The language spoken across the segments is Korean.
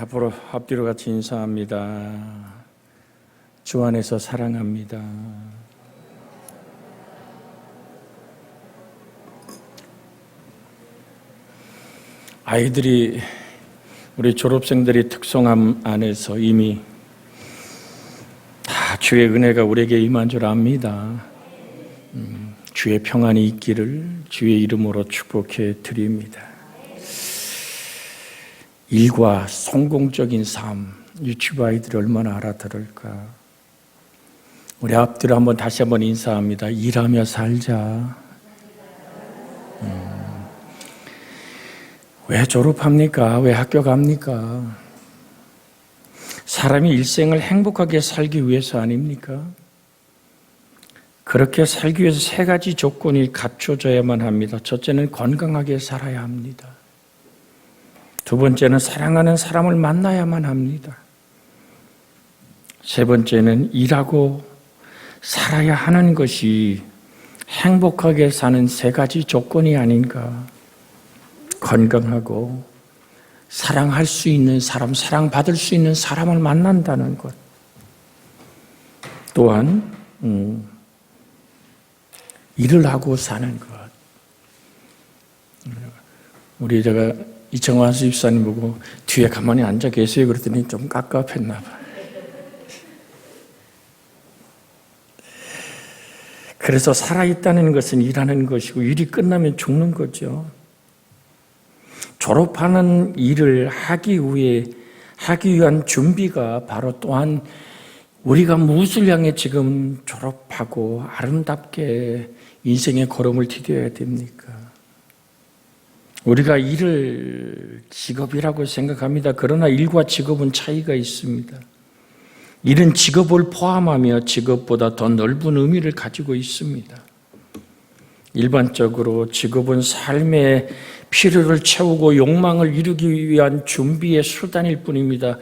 앞으로 앞뒤로 같이 인사합니다. 주 안에서 사랑합니다. 아이들이 우리 졸업생들이 특성함 안에서 이미 다 주의 은혜가 우리에게 임한 줄 압니다. 주의 평안이 있기를 주의 이름으로 축복해 드립니다. 일과 성공적인 삶, 유치부 아이들이 얼마나 알아들을까. 우리 앞뒤로 다시 한번 인사합니다. 일하며 살자. 왜 졸업합니까? 왜 학교 갑니까? 사람이 일생을 행복하게 살기 위해서 아닙니까? 그렇게 살기 위해서 세 가지 조건이 갖춰져야만 합니다. 첫째는 건강하게 살아야 합니다. 두 번째는 사랑하는 사람을 만나야만 합니다. 세 번째는 일하고 살아야 하는 것이 행복하게 사는 세 가지 조건이 아닌가. 건강하고 사랑할 수 있는 사람, 사랑받을 수 있는 사람을 만난다는 것. 또한 일을 하고 사는 것. 제가 이청환 수집사님 보고 뒤에 가만히 앉아 계세요 그랬더니 좀 깝깝했나 봐요. 그래서 살아있다는 것은 일하는 것이고 일이 끝나면 죽는 거죠. 졸업하는 일을 하기 위한 준비가 바로 또한 우리가 무엇을 향해 지금 졸업하고 아름답게 인생의 걸음을 디뎌야 됩니까? 우리가 일을 직업이라고 생각합니다. 그러나 일과 직업은 차이가 있습니다. 일은 직업을 포함하며 직업보다 더 넓은 의미를 가지고 있습니다. 일반적으로 직업은 삶의 필요를 채우고 욕망을 이루기 위한 준비의 수단일 뿐입니다.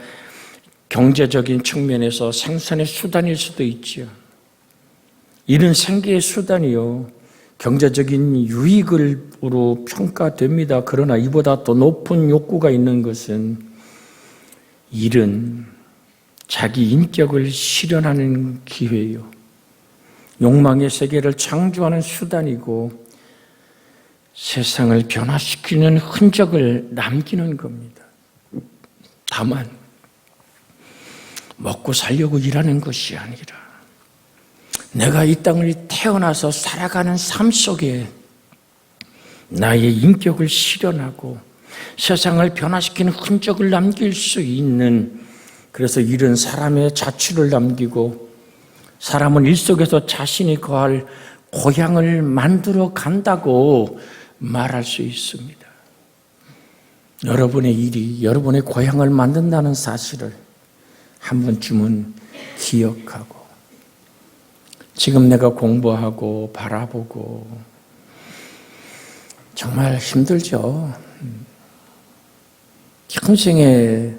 경제적인 측면에서 생산의 수단일 수도 있죠. 일은 생계의 수단이요. 경제적인 유익으로 평가됩니다. 그러나 이보다 더 높은 욕구가 있는 것은 일은 자기 인격을 실현하는 기회요. 욕망의 세계를 창조하는 수단이고 세상을 변화시키는 흔적을 남기는 겁니다. 다만 먹고 살려고 일하는 것이 아니라 내가 이 땅을 태어나서 살아가는 삶 속에 나의 인격을 실현하고 세상을 변화시키는 흔적을 남길 수 있는, 그래서 일은 사람의 자취를 남기고 사람은 일 속에서 자신이 거할 고향을 만들어 간다고 말할 수 있습니다. 여러분의 일이 여러분의 고향을 만든다는 사실을 한 번쯤은 기억하고, 지금 내가 공부하고 바라보고 정말 힘들죠. 평생에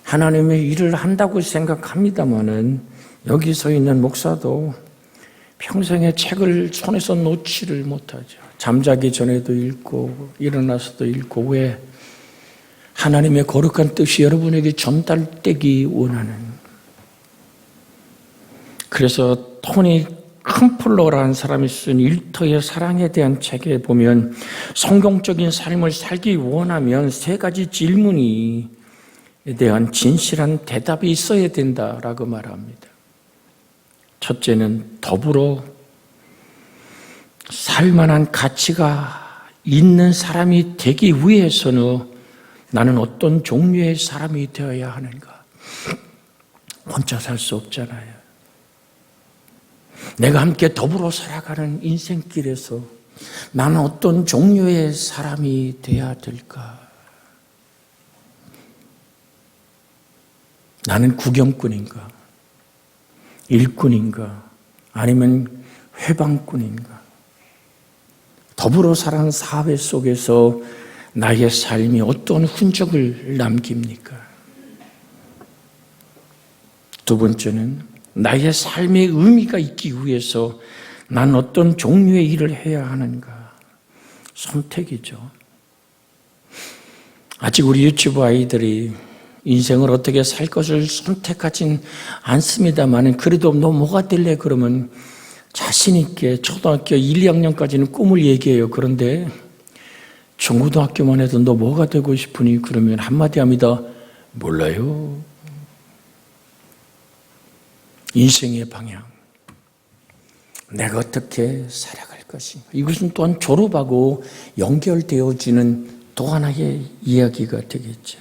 하나님의 일을 한다고 생각합니다마는 여기 서 있는 목사도 평생에 책을 손에서 놓지를 못하죠. 잠자기 전에도 읽고 일어나서도 읽고, 왜? 하나님의 거룩한 뜻이 여러분에게 전달되기 원하는. 그래서 토니 캄플러라는 사람이 쓴 일터의 사랑에 대한 책에 보면 성공적인 삶을 살기 원하면 세 가지 질문에 대한 진실한 대답이 있어야 된다라고 말합니다. 첫째는 더불어 살만한 가치가 있는 사람이 되기 위해서는 나는 어떤 종류의 사람이 되어야 하는가? 혼자 살 수 없잖아요. 내가 함께 더불어 살아가는 인생길에서 나는 어떤 종류의 사람이 되어야 될까? 나는 구경꾼인가? 일꾼인가? 아니면 회방꾼인가? 더불어 사는 사회 속에서 나의 삶이 어떤 흔적을 남깁니까? 두 번째는 나의 삶의 의미가 있기 위해서 난 어떤 종류의 일을 해야 하는가? 선택이죠. 아직 우리 유치부 아이들이 인생을 어떻게 살 것을 선택하진 않습니다만 그래도 너 뭐가 될래? 그러면 자신 있게 초등학교 1, 2학년까지는 꿈을 얘기해요. 그런데 중고등학교만 해도 너 뭐가 되고 싶으니? 그러면 한마디 합니다. 몰라요. 인생의 방향. 내가 어떻게 살아갈 것인가. 이것은 또한 졸업하고 연결되어지는 또 하나의 이야기가 되겠죠.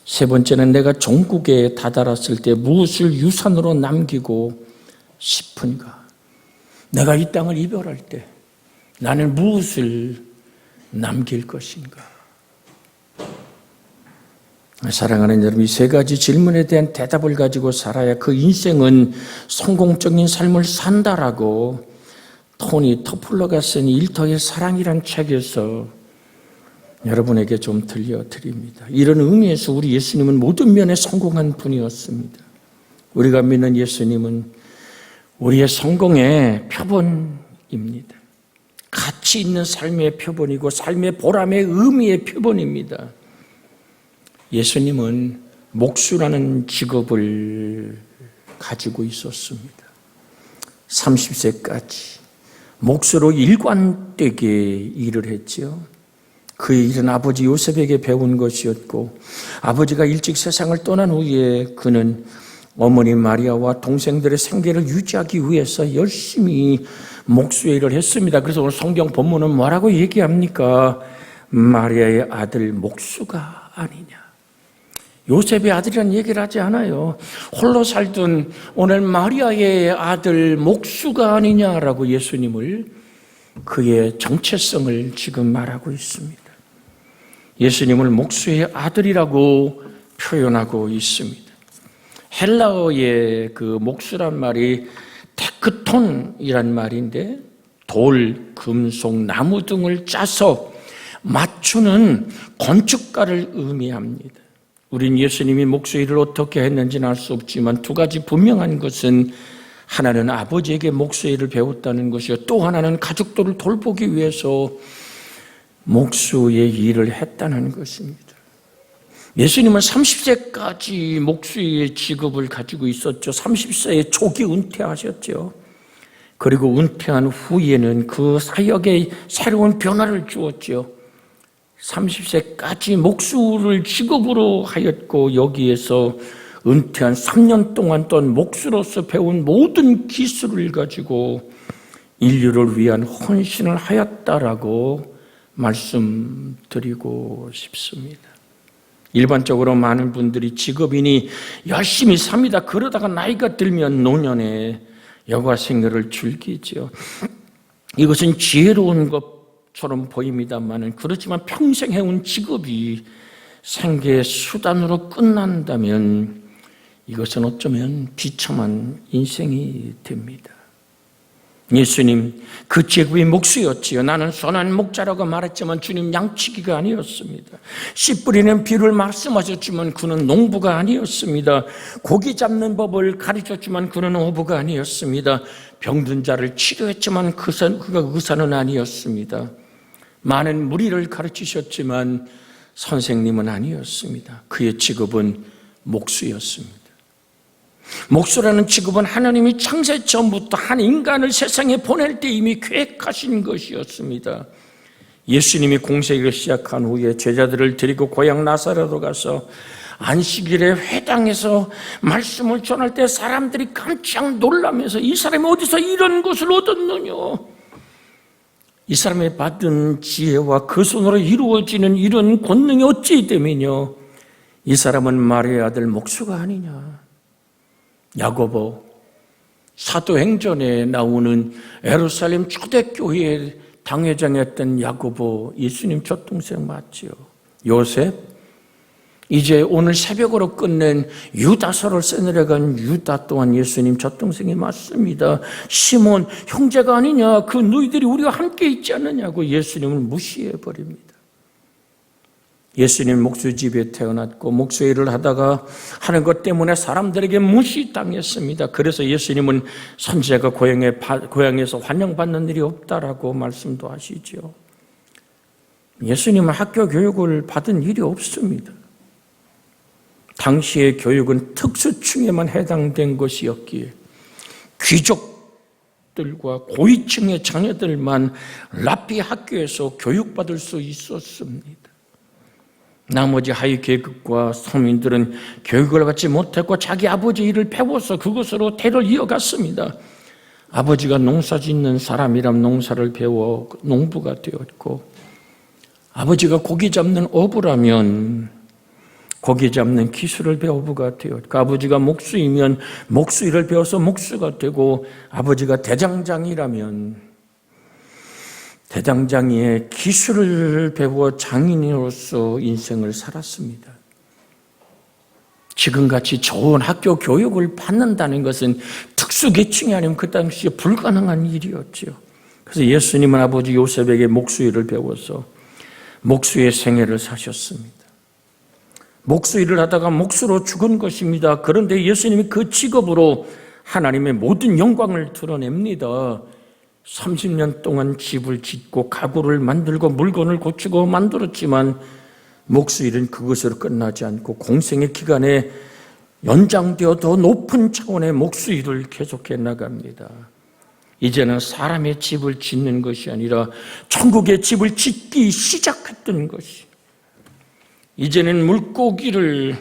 세 번째는 내가 종국에 다다랐을 때 무엇을 유산으로 남기고 싶은가. 내가 이 땅을 이별할 때 나는 무엇을 남길 것인가. 사랑하는 여러분, 이 세 가지 질문에 대한 대답을 가지고 살아야 그 인생은 성공적인 삶을 산다라고 토니 터플러가 쓴 일터의 사랑이란 책에서 여러분에게 좀 들려드립니다. 이런 의미에서 우리 예수님은 모든 면에 성공한 분이었습니다. 우리가 믿는 예수님은 우리의 성공의 표본입니다. 가치 있는 삶의 표본이고 삶의 보람의 의미의 표본입니다. 예수님은 목수라는 직업을 가지고 있었습니다. 30세까지 목수로 일관되게 일을 했죠. 그의 일은 아버지 요셉에게 배운 것이었고 아버지가 일찍 세상을 떠난 후에 그는 어머니 마리아와 동생들의 생계를 유지하기 위해서 열심히 목수의 일을 했습니다. 그래서 오늘 성경 본문은 뭐라고 얘기합니까? 마리아의 아들 목수가 아니냐. 요셉의 아들이라는 얘기를 하지 않아요. 홀로 살던 오늘 마리아의 아들 목수가 아니냐라고 예수님을 그의 정체성을 지금 말하고 있습니다. 예수님을 목수의 아들이라고 표현하고 있습니다. 헬라어의 그 목수란 말이 테크톤이란 말인데 돌, 금속, 나무 등을 짜서 맞추는 건축가를 의미합니다. 우린 예수님이 목수 일을 어떻게 했는지는 알 수 없지만 두 가지 분명한 것은 하나는 아버지에게 목수 일을 배웠다는 것이요, 또 하나는 가족들을 돌보기 위해서 목수의 일을 했다는 것입니다. 예수님은 30세까지 목수의 직업을 가지고 있었죠. 30세에 초기 은퇴하셨죠. 그리고 은퇴한 후에는 그 사역에 새로운 변화를 주었죠. 30세까지 목수를 직업으로 하였고 여기에서 은퇴한 3년 동안 또한 목수로서 배운 모든 기술을 가지고 인류를 위한 헌신을 하였다라고 말씀드리고 싶습니다. 일반적으로 많은 분들이 직업인이 열심히 삽니다. 그러다가 나이가 들면 노년에 여가 생활을 즐기죠. 이것은 지혜로운 것처럼 보입니다만 그렇지만 평생 해온 직업이 생계의 수단으로 끝난다면 이것은 어쩌면 비참한 인생이 됩니다. 예수님 그 직업이 목수였지요. 나는 선한 목자라고 말했지만 주님 양치기가 아니었습니다. 씨 뿌리는 비를 말씀하셨지만 그는 농부가 아니었습니다. 고기 잡는 법을 가르쳤지만 그는 어부가 아니었습니다. 병든 자를 치료했지만 그가 의사는 아니었습니다. 많은 무리를 가르치셨지만 선생님은 아니었습니다. 그의 직업은 목수였습니다. 목수라는 직업은 하나님이 창세 전부터 한 인간을 세상에 보낼 때 이미 계획하신 것이었습니다. 예수님이 공생애를 시작한 후에 제자들을 데리고 고향 나사렛으로 가서 안식일에 회당에서 말씀을 전할 때 사람들이 깜짝 놀라면서 이 사람이 어디서 이런 것을 얻었느냐, 이 사람이 받은 지혜와 그 손으로 이루어지는 이런 권능이 어찌 되면요, 이 사람은 마리아의 아들 목수가 아니냐. 야고보, 사도행전에 나오는 예루살렘 초대교회의 당회장이었던 야고보, 예수님 젖동생 맞지요. 요셉, 이제 오늘 새벽으로 끝낸 유다서를 써내려간 유다 또한 예수님 젖동생이 맞습니다. 시몬, 형제가 아니냐, 그 너희들이 우리와 함께 있지 않느냐고 예수님을 무시해버립니다. 예수님 목수집에 태어났고 목수 일을 하다가 하는 것 때문에 사람들에게 무시당했습니다. 그래서 예수님은 선지자가 고향에서 환영받는 일이 없다라고 말씀도 하시죠. 예수님은 학교 교육을 받은 일이 없습니다. 당시의 교육은 특수층에만 해당된 것이었기에 귀족들과 고위층의 자녀들만 랍비 학교에서 교육받을 수 있었습니다. 나머지 하위 계급과 서민들은 교육을 받지 못했고 자기 아버지 일을 배워서 그것으로 대를 이어갔습니다. 아버지가 농사 짓는 사람이라면 농사를 배워 농부가 되었고, 아버지가 고기 잡는 어부라면 고기 잡는 기술을 배워 어부가 되었고, 아버지가 목수이면 목수일을 배워서 목수가 되고, 아버지가 대장장이라면 대장장이의 기술을 배워 장인으로서 인생을 살았습니다. 지금같이 좋은 학교 교육을 받는다는 것은 특수계층이 아니면 그 당시에 불가능한 일이었죠. 그래서 예수님은 아버지 요셉에게 목수일을 배워서 목수의 생애를 사셨습니다. 목수일을 하다가 목수로 죽은 것입니다. 그런데 예수님이 그 직업으로 하나님의 모든 영광을 드러냅니다. 30년 동안 집을 짓고 가구를 만들고 물건을 고치고 만들었지만 목수일은 그것으로 끝나지 않고 공생의 기간에 연장되어 더 높은 차원의 목수일을 계속해 나갑니다. 이제는 사람의 집을 짓는 것이 아니라 천국의 집을 짓기 시작했던 것이, 이제는 물고기를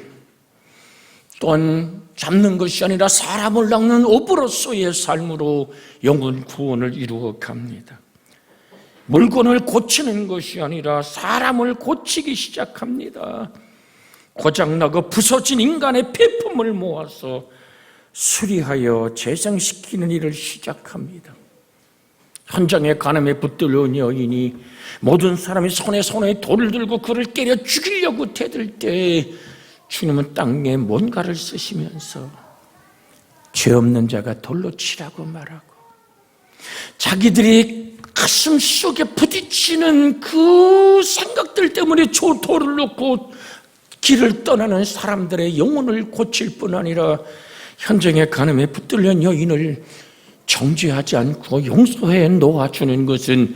또한 잡는 것이 아니라 사람을 낚는 어부로서의 삶으로 영혼 구원을 이루어 갑니다. 물건을 고치는 것이 아니라 사람을 고치기 시작합니다. 고장나고 부서진 인간의 폐품을 모아서 수리하여 재생시키는 일을 시작합니다. 현장에 간음에 붙들려온 여인이 모든 사람이 손에 돌을 들고 그를 때려 죽이려고 대들 때 주님은 땅에 뭔가를 쓰시면서 죄 없는 자가 돌로 치라고 말하고, 자기들이 가슴 속에 부딪히는 그 생각들 때문에 저 돌을 놓고 길을 떠나는 사람들의 영혼을 고칠 뿐 아니라 현장의 간음에 붙들린 여인을 정죄하지 않고 용서해 놓아주는 것은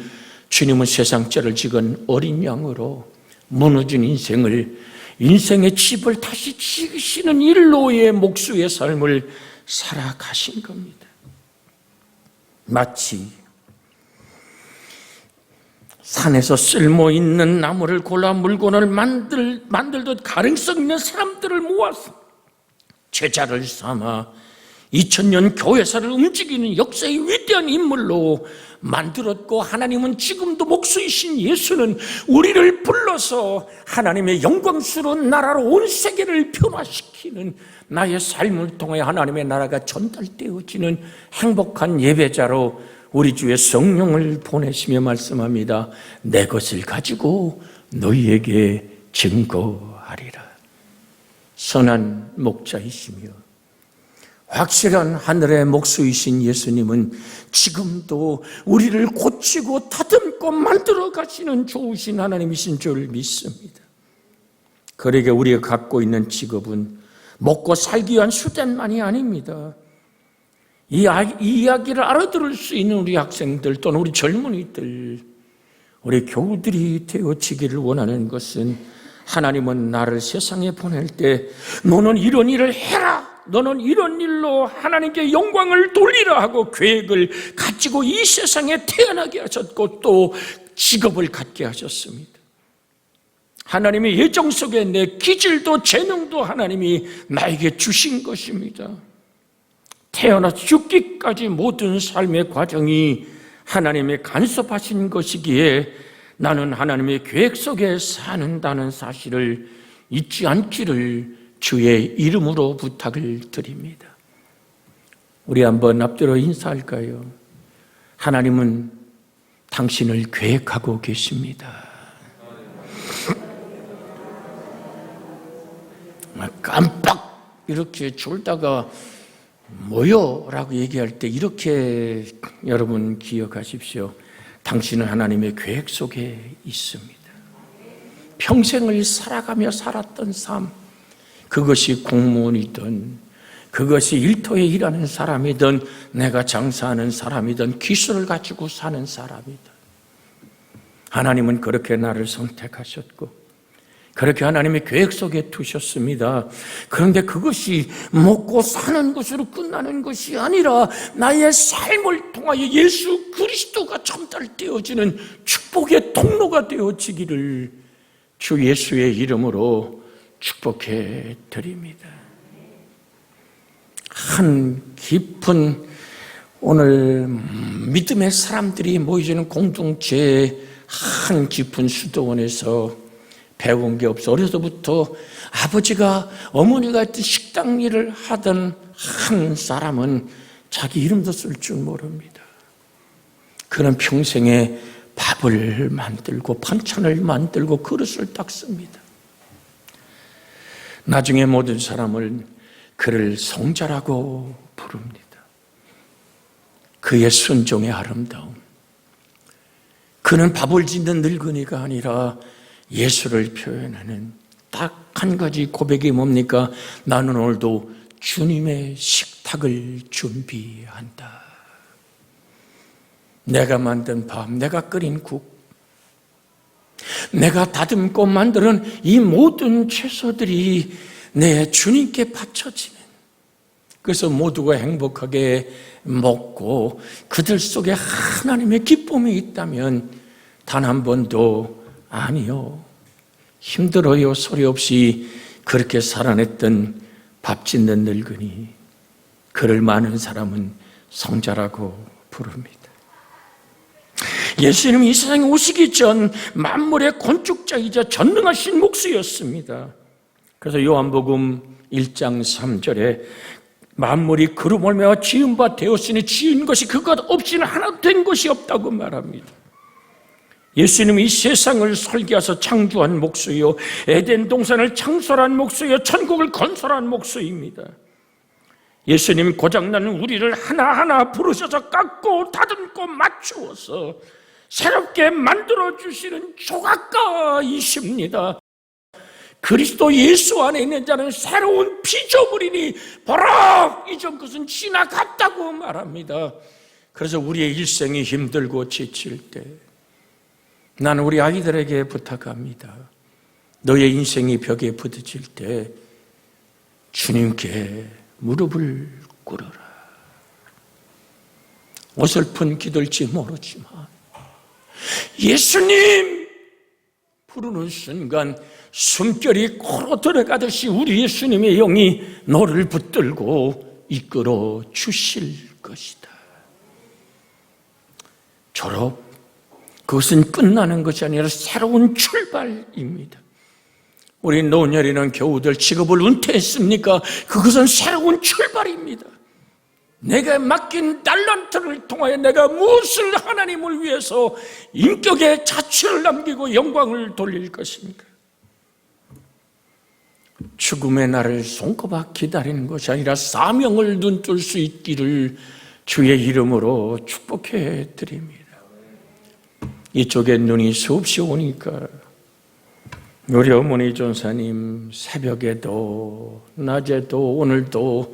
주님은 세상 죄를 지은 어린 양으로 무너진 인생의 집을 다시 지으시는 일로의 목수의 삶을 살아가신 겁니다. 마치 산에서 쓸모있는 나무를 골라 물건을 만들듯 가능성 있는 사람들을 모아서 제자를 삼아 2000년 교회사를 움직이는 역사의 위대한 인물로 만들었고, 하나님은 지금도 목수이신 예수는 우리를 불러서 하나님의 영광스러운 나라로 온 세계를 변화시키는, 나의 삶을 통해 하나님의 나라가 전달되어지는 행복한 예배자로 우리 주의 성령을 보내시며 말씀합니다. 내 것을 가지고 너희에게 증거하리라. 선한 목자이시며 확실한 하늘의 목수이신 예수님은 지금도 우리를 고치고 다듬고 만들어 가시는 좋으신 하나님이신 줄 믿습니다. 그러게 우리가 갖고 있는 직업은 먹고 살기 위한 수단만이 아닙니다. 이 이야기를 알아들을 수 있는 우리 학생들 또는 우리 젊은이들, 우리 교우들이 되어지기를 원하는 것은, 하나님은 나를 세상에 보낼 때 너는 이런 일을 해라, 너는 이런 일로 하나님께 영광을 돌리라 하고 계획을 가지고 이 세상에 태어나게 하셨고 또 직업을 갖게 하셨습니다. 하나님의 예정 속에 내 기질도 재능도 하나님이 나에게 주신 것입니다. 태어나 죽기까지 모든 삶의 과정이 하나님의 간섭하신 것이기에 나는 하나님의 계획 속에 사는다는 사실을 잊지 않기를 주의 이름으로 부탁을 드립니다. 우리 한번 앞뒤로 인사할까요? 하나님은 당신을 계획하고 계십니다. 깜빡 이렇게 졸다가 뭐요? 라고 얘기할 때 이렇게 여러분 기억하십시오. 당신은 하나님의 계획 속에 있습니다. 평생을 살아가며 살았던 삶, 그것이 공무원이든 그것이 일터에 일하는 사람이든 내가 장사하는 사람이든 기술을 가지고 사는 사람이든, 하나님은 그렇게 나를 선택하셨고 그렇게 하나님의 계획 속에 두셨습니다. 그런데 그것이 먹고 사는 것으로 끝나는 것이 아니라 나의 삶을 통하여 예수 그리스도가 전달되어지는 축복의 통로가 되어지기를 주 예수의 이름으로 축복해 드립니다. 한 깊은 오늘 믿음의 사람들이 모여지는 공동체의 한 깊은 수도원에서 배운 게 없어. 어려서부터 아버지가 어머니가 했던 식당 일을 하던 한 사람은 자기 이름도 쓸 줄 모릅니다. 그는 평생에 밥을 만들고 반찬을 만들고 그릇을 닦습니다. 나중에 모든 사람을 그를 성자라고 부릅니다. 그의 순종의 아름다움. 그는 밥을 짓는 늙은이가 아니라 예수를 표현하는 딱 한 가지 고백이 뭡니까? 나는 오늘도 주님의 식탁을 준비한다. 내가 만든 밥, 내가 끓인 국, 내가 다듬고 만드는 이 모든 채소들이 내 주님께 바쳐지는, 그래서 모두가 행복하게 먹고 그들 속에 하나님의 기쁨이 있다면 단 한 번도 아니요, 힘들어요 소리 없이 그렇게 살아냈던 밥 짓는 늙은이, 그를 많은 사람은 성자라고 부릅니다. 예수님이 이 세상에 오시기 전 만물의 건축자이자 전능하신 목수였습니다. 그래서 요한복음 1장 3절에 만물이 그로 말미암아 지은 바 되었으니 지은 것이 그것 없이는 하나도 된 것이 없다고 말합니다. 예수님이 이 세상을 설계하셔서 창조한 목수요, 에덴 동산을 창설한 목수요, 천국을 건설한 목수입니다. 예수님 고장나는 우리를 하나하나 부르셔서 깎고 다듬고 맞추어서 새롭게 만들어주시는 조각가이십니다. 그리스도 예수 안에 있는 자는 새로운 피조물이니 보라 이전 것은 지나갔다고 말합니다. 그래서 우리의 일생이 힘들고 지칠 때 나는 우리 아이들에게 부탁합니다. 너의 인생이 벽에 부딪힐 때 주님께 무릎을 꿇어라. 어설픈 기도일지 모르지만 예수님 부르는 순간 숨결이 코로 들어가듯이 우리 예수님의 영이 너를 붙들고 이끌어 주실 것이다. 졸업, 그것은 끝나는 것이 아니라 새로운 출발입니다. 우리 노년이는 겨우들 직업을 은퇴했습니까? 그것은 새로운 출발입니다. 내가 맡긴 달란트를 통하여 내가 무엇을 하나님을 위해서 인격의 자취를 남기고 영광을 돌릴 것입니까? 죽음의 날을 손꼽아 기다리는 것이 아니라 사명을 눈뜰 수 있기를 주의 이름으로 축복해 드립니다. 이쪽에 눈이 수없이 오니까 우리 어머니 전사님 새벽에도 낮에도 오늘도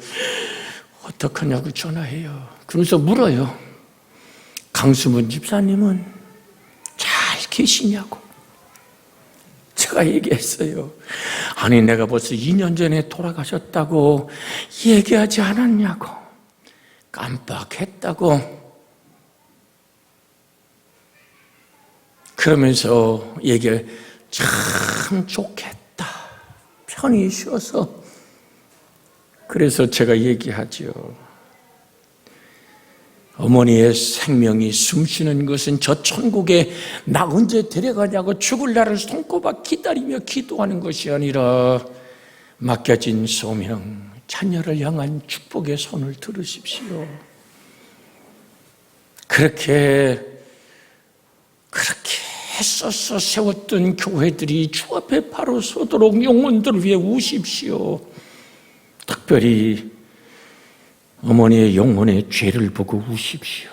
어떡하냐고 전화해요. 그러면서 물어요. 강수문 집사님은 잘 계시냐고. 제가 얘기했어요. 아니 내가 벌써 2년 전에 돌아가셨다고 얘기하지 않았냐고. 깜빡했다고. 그러면서 얘기해. 참 좋겠다. 편히 쉬어서. 그래서 제가 얘기하죠. 어머니의 생명이 숨쉬는 것은 저 천국에 나 언제 데려가냐고 죽을 날을 손꼽아 기다리며 기도하는 것이 아니라 맡겨진 소명, 자녀를 향한 축복의 손을 들으십시오. 그렇게 애써서 세웠던 교회들이 주 앞에 바로 서도록 영혼들을 위해 우십시오. 특별히 어머니의 영혼의 죄를 보고 우십시오.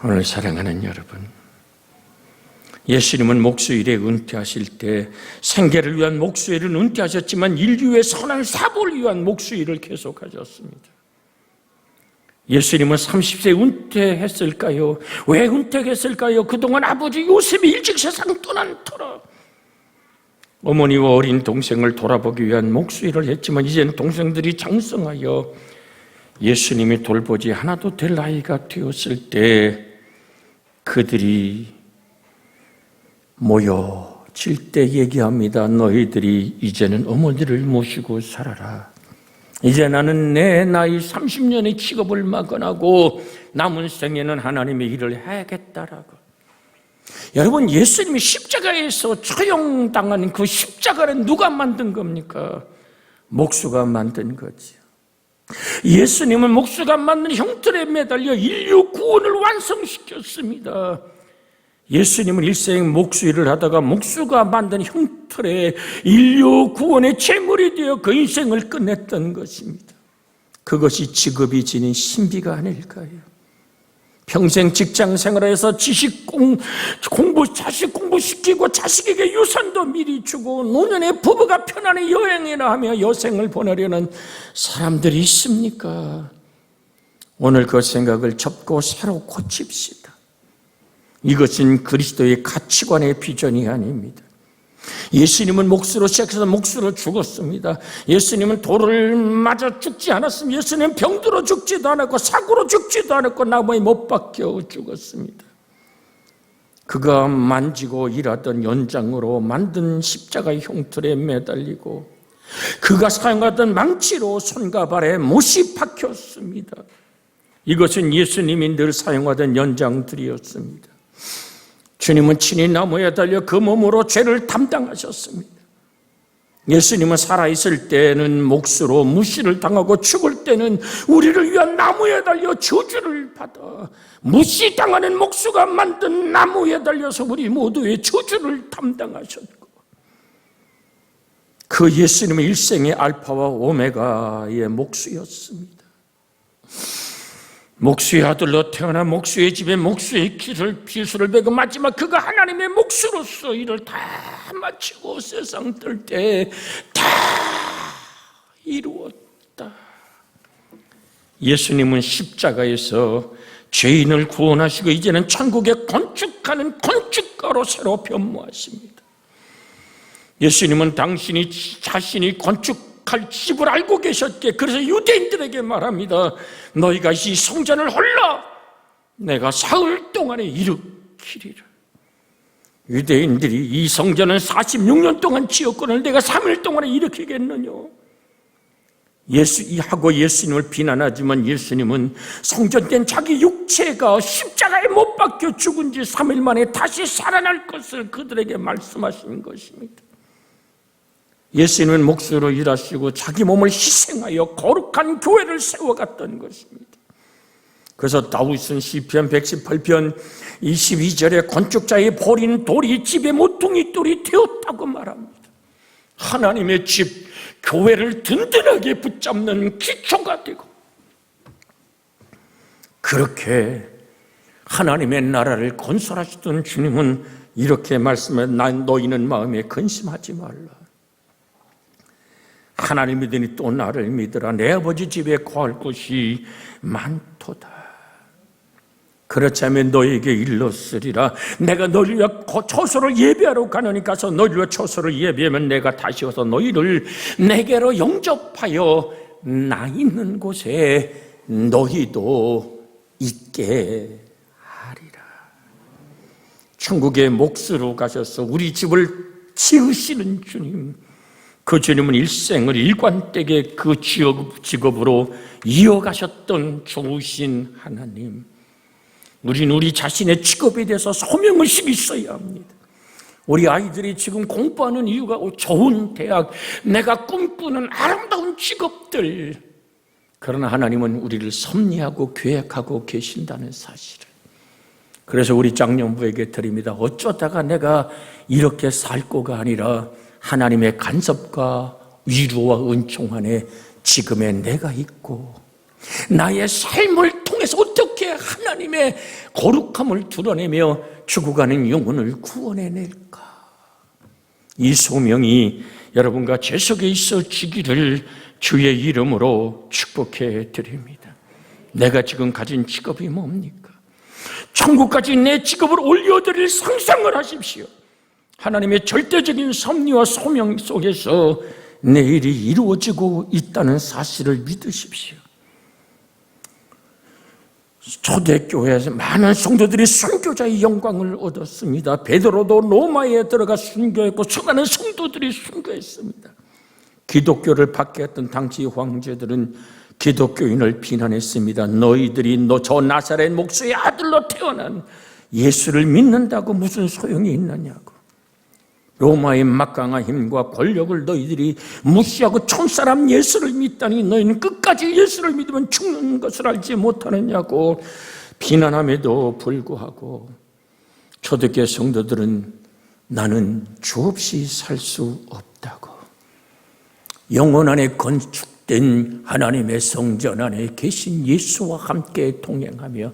오늘 사랑하는 여러분, 예수님은 목수일에 은퇴하실 때 생계를 위한 목수일을 은퇴하셨지만 인류의 선한 사고를 위한 목수일을 계속하셨습니다. 예수님은 30세 은퇴했을까요? 왜 은퇴했을까요? 그동안 아버지 요셉이 일찍 세상 떠난 터라 어머니와 어린 동생을 돌아보기 위한 목수일을 했지만 이제는 동생들이 장성하여 예수님이 돌보지 하나도 될 나이가 되었을 때 그들이 모여질 때 얘기합니다. 너희들이 이제는 어머니를 모시고 살아라. 이제 나는 내 나이 30년의 직업을 마감하고 남은 생에는 하나님의 일을 해야겠다라고. 여러분, 예수님이 십자가에서 처형당한 그 십자가는 누가 만든 겁니까? 목수가 만든 거죠. 예수님은 목수가 만든 형틀에 매달려 인류 구원을 완성시켰습니다. 예수님은 일생 목수 일을 하다가 목수가 만든 형틀에 인류 구원의 제물이 되어 그 인생을 끝냈던 것입니다. 그것이 직업이 지닌 신비가 아닐까요? 평생 직장 생활에서 자식 공부시키고 자식에게 유산도 미리 주고 노년에 부부가 편안히 여행이나 하며 여생을 보내려는 사람들이 있습니까? 오늘 그 생각을 접고 새로 고칩시다. 이것은 그리스도의 가치관의 비전이 아닙니다. 예수님은 목수로 시작해서 목수로 죽었습니다. 예수님은 돌을 맞아 죽지 않았습니다. 예수님은 병들어 죽지도 않았고 사고로 죽지도 않았고 나무에 못 박혀 죽었습니다. 그가 만지고 일하던 연장으로 만든 십자가의 형틀에 매달리고 그가 사용하던 망치로 손과 발에 못이 박혔습니다. 이것은 예수님이 늘 사용하던 연장들이었습니다. 주님은 친히 나무에 달려 그 몸으로 죄를 담당하셨습니다. 예수님은 살아있을 때는 몫으로 무시를 당하고 죽을 때는 우리를 위한 나무에 달려 저주를 받아 무시당하는 목수가 만든 나무에 달려서 우리 모두의 저주를 담당하셨고 그 예수님은 일생의 알파와 오메가의 목수였습니다. 목수의 아들로 태어나 목수의 집에 목수의 기술을 배고 마지막 그가 하나님의 목수로서 일을 다 마치고 세상 뜰 때 다 이루었다. 예수님은 십자가에서 죄인을 구원하시고 이제는 천국에 건축하는 건축가로 새로 변모하십니다. 예수님은 당신이 자신이 건축할 집을 알고 계셨기에 그래서 유대인들에게 말합니다. 너희가 이 성전을 홀라 내가 사흘 동안에 일으키리라. 유대인들이 이 성전은 46년 동안 지었거늘 내가 3일 동안에 일으키겠느냐. 예수님을 비난하지만 예수님은 성전된 자기 육체가 십자가에 못 박혀 죽은 지 3일 만에 다시 살아날 것을 그들에게 말씀하신 것입니다. 예수님은 목수로 일하시고 자기 몸을 희생하여 거룩한 교회를 세워갔던 것입니다. 그래서 다윗은 시편 118편 22절에 건축자의 버린 돌이 집의 모퉁이 돌이 되었다고 말합니다. 하나님의 집, 교회를 든든하게 붙잡는 기초가 되고 그렇게 하나님의 나라를 건설하시던 주님은 이렇게 말씀해 너희는 마음에 근심하지 말라. 하나님 믿으니 또 나를 믿으라. 내 아버지 집에 거할 곳이 많도다. 그렇지 않으면 너에게 일렀으리라. 내가 너희를 위하여 처소를 예배하러 가노니 가서 너희를 위하여 처소를 예배하면 내가 다시 와서 너희를 내게로 영접하여 나 있는 곳에 너희도 있게 하리라. 천국의 몫으로 가셔서 우리 집을 지으시는 주님, 그 주님은 일생을 일관되게 그 직업으로 이어가셨던 좋으신 하나님, 우리는 우리 자신의 직업에 대해서 소명의식이 있어야 합니다. 우리 아이들이 지금 공부하는 이유가 좋은 대학, 내가 꿈꾸는 아름다운 직업들, 그러나 하나님은 우리를 섭리하고 계획하고 계신다는 사실을. 그래서 우리 장년부에게 드립니다. 어쩌다가 내가 이렇게 살고가 아니라 하나님의 간섭과 위로와 은총 안에 지금의 내가 있고 나의 삶을 통해서 어떻게 하나님의 거룩함을 드러내며 죽어가는 영혼을 구원해낼까. 이 소명이 여러분과 제 속에 있어지기를 주의 이름으로 축복해 드립니다. 내가 지금 가진 직업이 뭡니까? 천국까지 내 직업을 올려드릴 상상을 하십시오. 하나님의 절대적인 섭리와 소명 속에서 내 일이 이루어지고 있다는 사실을 믿으십시오. 초대교회에서 많은 성도들이 순교자의 영광을 얻었습니다. 베드로도 로마에 들어가 순교했고 수많은 성도들이 순교했습니다. 기독교를 박해했던 당시 황제들은 기독교인을 비난했습니다. 너희들이 저 나사렛 목수의 아들로 태어난 예수를 믿는다고 무슨 소용이 있느냐고. 로마의 막강한 힘과 권력을 너희들이 무시하고 촌사람 예수를 믿다니 너희는 끝까지 예수를 믿으면 죽는 것을 알지 못하느냐고 비난함에도 불구하고 초대교회 성도들은 나는 주 없이 살 수 없다고, 영혼 안에 건축된 하나님의 성전 안에 계신 예수와 함께 동행하며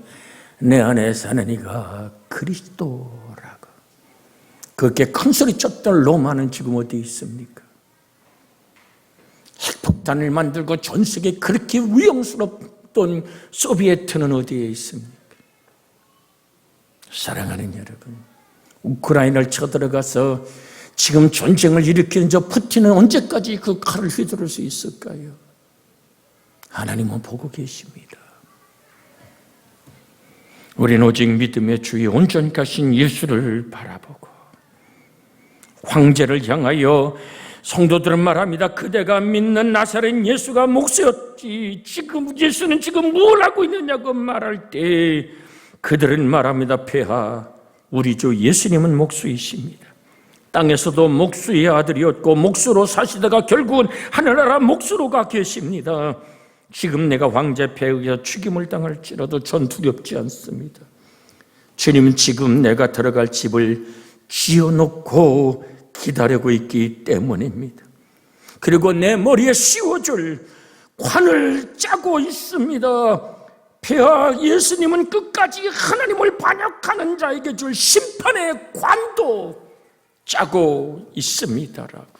내 안에 사는 이가 그리스도라고 그렇게 큰 소리 쳤던 로마는 지금 어디 있습니까? 핵폭탄을 만들고 전 세계에 그렇게 위험스럽던 소비에트는 어디에 있습니까? 사랑하는 여러분, 우크라이나를 쳐들어가서 지금 전쟁을 일으키는 저 푸틴은 언제까지 그 칼을 휘두를 수 있을까요? 하나님은 보고 계십니다. 우리는 오직 믿음의 주의 온전히 가신 예수를 바라보고 황제를 향하여 성도들은 말합니다. 그대가 믿는 나사렛 예수가 목수였지 지금 예수는 지금 뭘 하고 있느냐고 말할 때 그들은 말합니다. 폐하, 우리 주 예수님은 목수이십니다. 땅에서도 목수의 아들이었고 목수로 사시다가 결국은 하늘나라 목수로 가 계십니다. 지금 내가 황제 폐에 의해 죽임을 당할지라도 전 두렵지 않습니다. 주님은 지금 내가 들어갈 집을 지어놓고 기다리고 있기 때문입니다. 그리고 내 머리에 씌워줄 관을 짜고 있습니다. 폐하, 예수님은 끝까지 하나님을 반역하는 자에게 줄 심판의 관도 짜고 있습니다라고.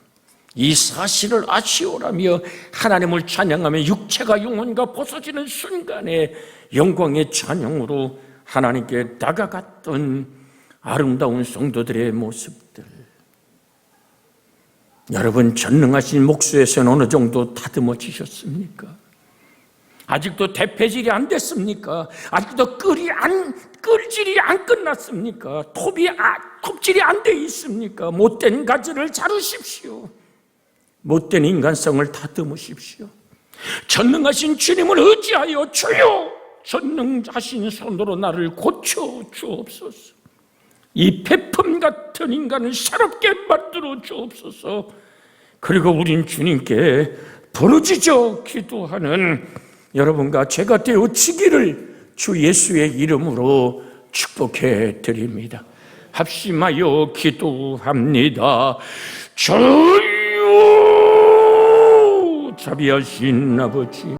이 사실을 아시오라며 하나님을 찬양하며 육체가 영혼과 벗어지는 순간에 영광의 찬양으로 하나님께 다가갔던 아름다운 성도들의 모습들. 여러분, 전능하신 목수에서는 어느 정도 다듬어지셨습니까? 아직도 대패질이 안 됐습니까? 아직도 끌질이 안 끝났습니까? 톱질이 안 돼 있습니까? 못된 가지를 자르십시오. 못된 인간성을 다듬으십시오. 전능하신 주님을 의지하여 주여, 전능하신 손으로 나를 고쳐 주옵소서. 이 베품 같은 인간을 새롭게 만들어 주옵소서. 그리고 우린 주님께 부르짖어 기도하는 여러분과 제가 되어지기를 주 예수의 이름으로 축복해 드립니다. 합심하여 기도합니다. 주여, 자비하신 아버지,